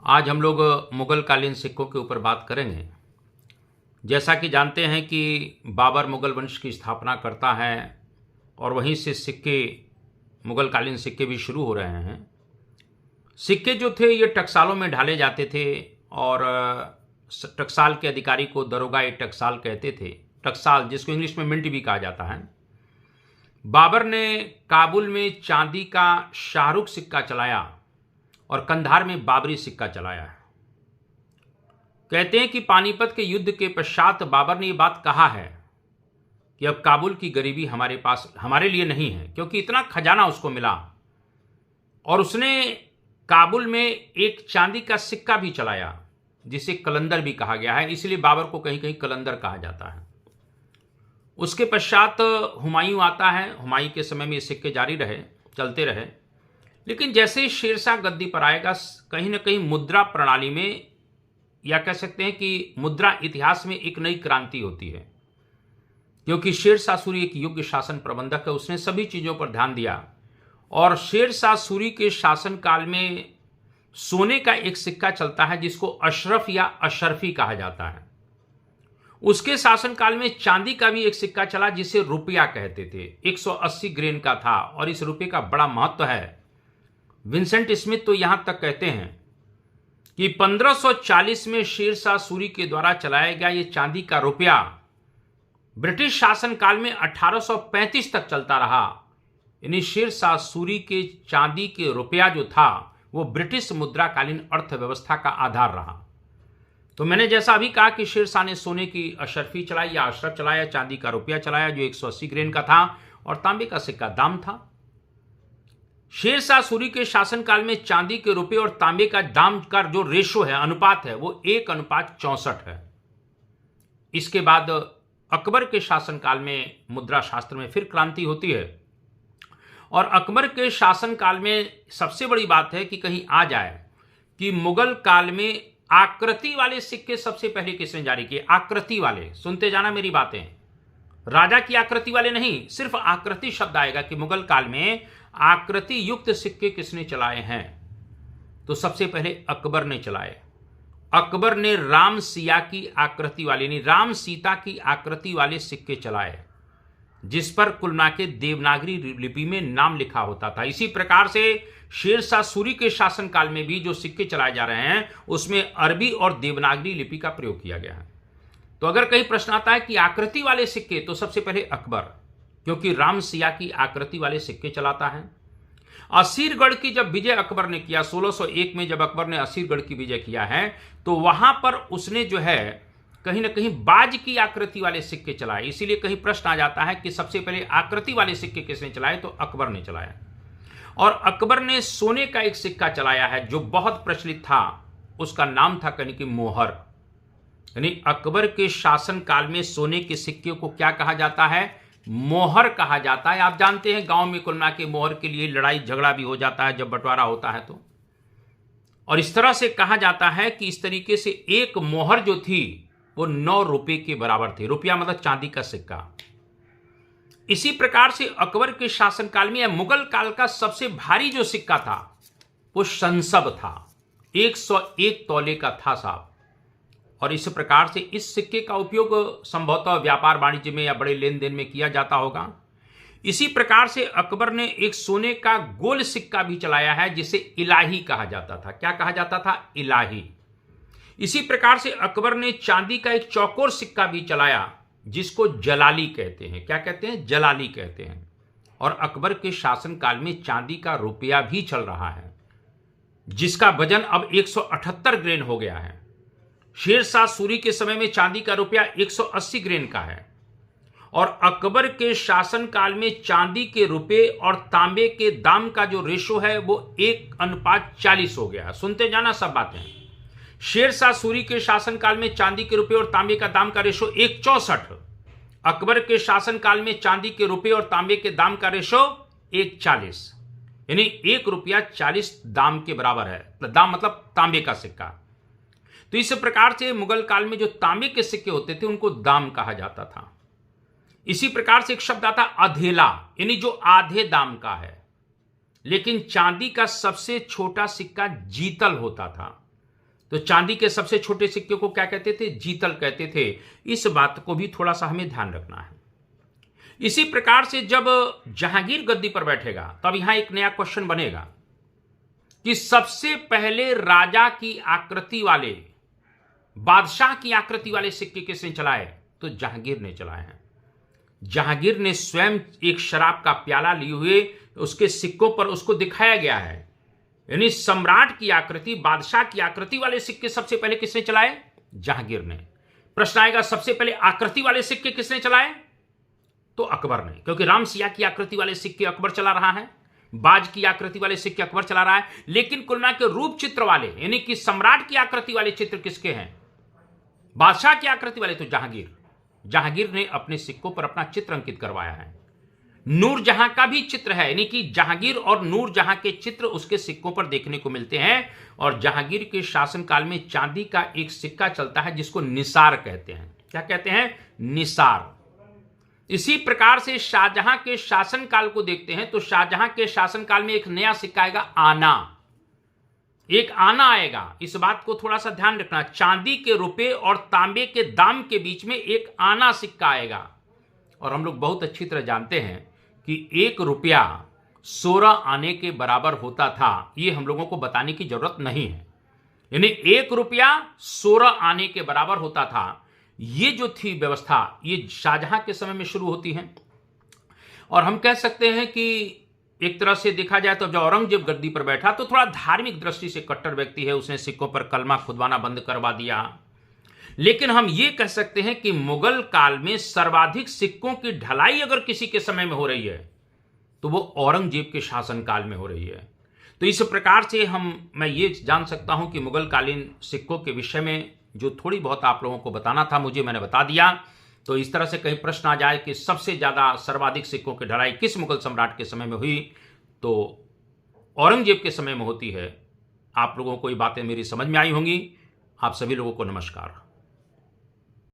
आज हम लोग मुगल कालीन सिक्कों के ऊपर बात करेंगे। जैसा कि जानते हैं कि बाबर मुगल वंश की स्थापना करता है और वहीं से सिक्के, मुगल कालीन सिक्के भी शुरू हो रहे हैं। सिक्के जो थे ये टकसालों में ढाले जाते थे और टकसाल के अधिकारी को दरोगा ए टकसाल कहते थे। टकसाल जिसको इंग्लिश में मिंट भी कहा जाता है। बाबर ने काबुल में चांदी का शाहरुख सिक्का चलाया और कंधार में बाबरी सिक्का चलाया है। कहते हैं कि पानीपत के युद्ध के पश्चात बाबर ने ये बात कहा है कि अब काबुल की गरीबी हमारे लिए नहीं है, क्योंकि इतना खजाना उसको मिला। और उसने काबुल में एक चांदी का सिक्का भी चलाया जिसे कलंदर भी कहा गया है, इसलिए बाबर को कहीं कहीं कलंदर कहा जाता है। उसके पश्चात हुमायूं आता है। हुमायूं के समय में ये सिक्के जारी रहे, चलते रहे। लेकिन जैसे ही शेरशाह गद्दी पर आएगा, कहीं ना कहीं मुद्रा प्रणाली में, या कह सकते हैं कि मुद्रा इतिहास में एक नई क्रांति होती है, क्योंकि शेरशाह सूरी एक योग्य शासन प्रबंधक है। उसने सभी चीज़ों पर ध्यान दिया और शेरशाह सूरी के शासनकाल में सोने का एक सिक्का चलता है जिसको अशरफ या अशरफी कहा जाता है। उसके शासनकाल में चांदी का भी एक सिक्का चला जिसे रुपया कहते थे। 180 ग्रेन का था और इस रुपये का बड़ा महत्व है। विंसेंट स्मिथ तो यहां तक कहते हैं कि 1540 में शेरशाह सूरी के द्वारा चलाया गया ये चांदी का रुपया ब्रिटिश शासनकाल में 1835 तक चलता रहा। यानी शेरशाह सूरी के चांदी के रुपया जो था वो ब्रिटिश मुद्राकालीन अर्थव्यवस्था का आधार रहा। तो मैंने जैसा अभी कहा कि शेरशाह ने सोने की अशरफी चलाई या अशरफ चलाया, चांदी का रुपया चलाया जो 180 ग्रेन का था और तांबे का सिक्का दाम था। शेरशाह सूरी के शासनकाल में चांदी के रुपये और तांबे का दाम का जो रेशो है, अनुपात है, वो 1:64 है। इसके बाद अकबर के शासनकाल में मुद्रा शास्त्र में फिर क्रांति होती है और अकबर के शासनकाल में सबसे बड़ी बात है कि कहीं आ जाए कि मुगल काल में आकृति वाले सिक्के सबसे पहले किसने जारी किए। आकृति वाले, सुनते जाना मेरी बातें, राजा की आकृति वाले नहीं, सिर्फ आकृति शब्द आएगा कि मुगल काल में आकृति युक्त सिक्के किसने चलाए हैं। तो सबसे पहले अकबर ने चलाए। अकबर ने राम सिया की आकृति वाले, यानी राम सीता की आकृति वाले सिक्के चलाए जिस पर कुल मिला के देवनागरी लिपि में नाम लिखा होता था। इसी प्रकार से शेरशाह सूरी के शासनकाल में भी जो सिक्के चलाए जा रहे हैं उसमें अरबी और देवनागरी लिपि का प्रयोग किया गया है। तो अगर कहीं प्रश्न आता है कि आकृति वाले सिक्के, तो सबसे पहले अकबर, क्योंकि राम सिया की आकृति वाले सिक्के चलाता है। असीरगढ़ की जब विजय अकबर ने किया, 1601 में जब अकबर ने असीरगढ़ की विजय किया है, तो वहां पर उसने जो है कहीं ना कहीं बाज की आकृति वाले सिक्के चलाए। इसीलिए कहीं प्रश्न आ जाता है कि सबसे पहले आकृति वाले सिक्के किसने चलाए, तो अकबर ने चलाया। और अकबर ने सोने का एक सिक्का चलाया है जो बहुत प्रचलित था, उसका नाम था कहीं की मोहर। यानी अकबर के शासनकाल में सोने के सिक्के को क्या कहा जाता है, मोहर कहा जाता है। आप जानते हैं गांव में कुल मिला के मोहर के लिए लड़ाई झगड़ा भी हो जाता है जब बंटवारा होता है तो। और इस तरह से कहा जाता है कि इस तरीके से एक मोहर जो थी वो 9 रुपए के बराबर थी। रुपया मतलब चांदी का सिक्का। इसी प्रकार से अकबर के शासनकाल में या मुगल काल का सबसे भारी जो सिक्का था वो संसब था, 101 तौले का था साहब। और इस प्रकार से इस सिक्के का उपयोग संभवतः व्यापार वाणिज्य में या बड़े लेन देन में किया जाता होगा। इसी प्रकार से अकबर ने एक सोने का गोल सिक्का भी चलाया है जिसे इलाही कहा जाता था। क्या कहा जाता था, इलाही। इसी प्रकार से अकबर ने चांदी का एक चौकोर सिक्का भी चलाया जिसको जलाली कहते हैं। क्या कहते हैं, जलाली कहते हैं। और अकबर के शासनकाल में चांदी का रुपया भी चल रहा है जिसका वजन अब 178 ग्रेन हो गया है। शेरशाह सूरी के समय में चांदी का रुपया 180 ग्रेन का है और अकबर के शासनकाल में चांदी के रुपये और तांबे के दाम का जो रेशो है वो 1:40 हो गया। सुनते जाना सब बातें। शेरशाह सूरी के शासनकाल में चांदी के रुपये और तांबे का दाम का रेशो 1:64। अकबर के शासनकाल में चांदी के रुपये और तांबे के दाम का रेशो 1:40, यानी 1 रुपया 40 दाम के बराबर है। दाम मतलब तांबे का सिक्का। तो इस प्रकार से मुगल काल में जो तांबे के सिक्के होते थे उनको दाम कहा जाता था। इसी प्रकार से एक शब्द आता अधेला, यानी जो आधे दाम का है। लेकिन चांदी का सबसे छोटा सिक्का जीतल होता था। तो चांदी के सबसे छोटे सिक्के को क्या कहते थे? जीतल कहते थे। इस बात को भी थोड़ा सा हमें ध्यान रखना है। इसी प्रकार से जब जहांगीर गद्दी पर बैठेगा तब यहां एक नया क्वेश्चन बनेगा कि सबसे पहले राजा की आकृति वाले, बादशाह की आकृति वाले सिक्के किसने चलाए? तो जहांगीर ने चलाए हैं। जहांगीर ने स्वयं एक शराब का प्याला लिए हुए उसके सिक्कों पर उसको दिखाया गया है। यानी सम्राट की आकृति, बादशाह की आकृति वाले सिक्के सबसे पहले किसने चलाए? जहांगीर ने। प्रश्न आएगा सबसे पहले आकृति वाले सिक्के किसने चलाए? तो अकबर ने, क्योंकि राम सिया की आकृति वाले सिक्के अकबर चला रहा है, बाज की आकृति वाले सिक्के अकबर चला रहा है। लेकिन कुल मिला के रूप चित्र वाले यानी कि सम्राट की आकृति वाले चित्र किसके हैं? बादशाह की आकृति वाले तो जहांगीर। जहांगीर ने अपने सिक्कों पर अपना चित्र अंकित करवाया है। नूरजहां का भी चित्र है, यानी कि जहांगीर और नूरजहां के चित्र उसके सिक्कों पर देखने को मिलते हैं। और जहांगीर के शासनकाल में चांदी का एक सिक्का चलता है जिसको निसार कहते हैं। क्या कहते हैं? निसार। इसी प्रकार से शाहजहां के शासनकाल को देखते हैं तो शाहजहां के शासनकाल में एक नया सिक्का आएगा, आना। एक आना आएगा। इस बात को थोड़ा सा ध्यान रखना, चांदी के रुपए और तांबे के दाम के बीच में एक आना सिक्का आएगा। और हम लोग बहुत अच्छी तरह जानते हैं कि 1 रुपया 16 आने के बराबर होता था। ये हम लोगों को बताने की जरूरत नहीं है। यानी 1 रुपया 16 आने के बराबर होता था। ये जो थी व्यवस्था, ये शाहजहां के समय में शुरू होती है। और हम कह सकते हैं कि एक तरह से देखा जाए तो जब औरंगजेब गद्दी पर बैठा तो थोड़ा धार्मिक दृष्टि से कट्टर व्यक्ति है, उसने सिक्कों पर कलमा खुदवाना बंद करवा दिया। लेकिन हम ये कह सकते हैं कि मुगल काल में सर्वाधिक सिक्कों की ढलाई अगर किसी के समय में हो रही है तो वो औरंगजेब के शासनकाल में हो रही है। तो इस प्रकार से मैं ये जान सकता हूं कि मुगल कालीन सिक्कों के विषय में जो थोड़ी बहुत आप लोगों को बताना था मैंने बता दिया। तो इस तरह से कहीं प्रश्न आ जाए कि सबसे ज्यादा सर्वाधिक सिक्कों की ढलाई किस मुगल सम्राट के समय में हुई, तो औरंगजेब के समय में होती है। आप लोगों को ये बातें मेरी समझ में आई होंगी। आप सभी लोगों को नमस्कार।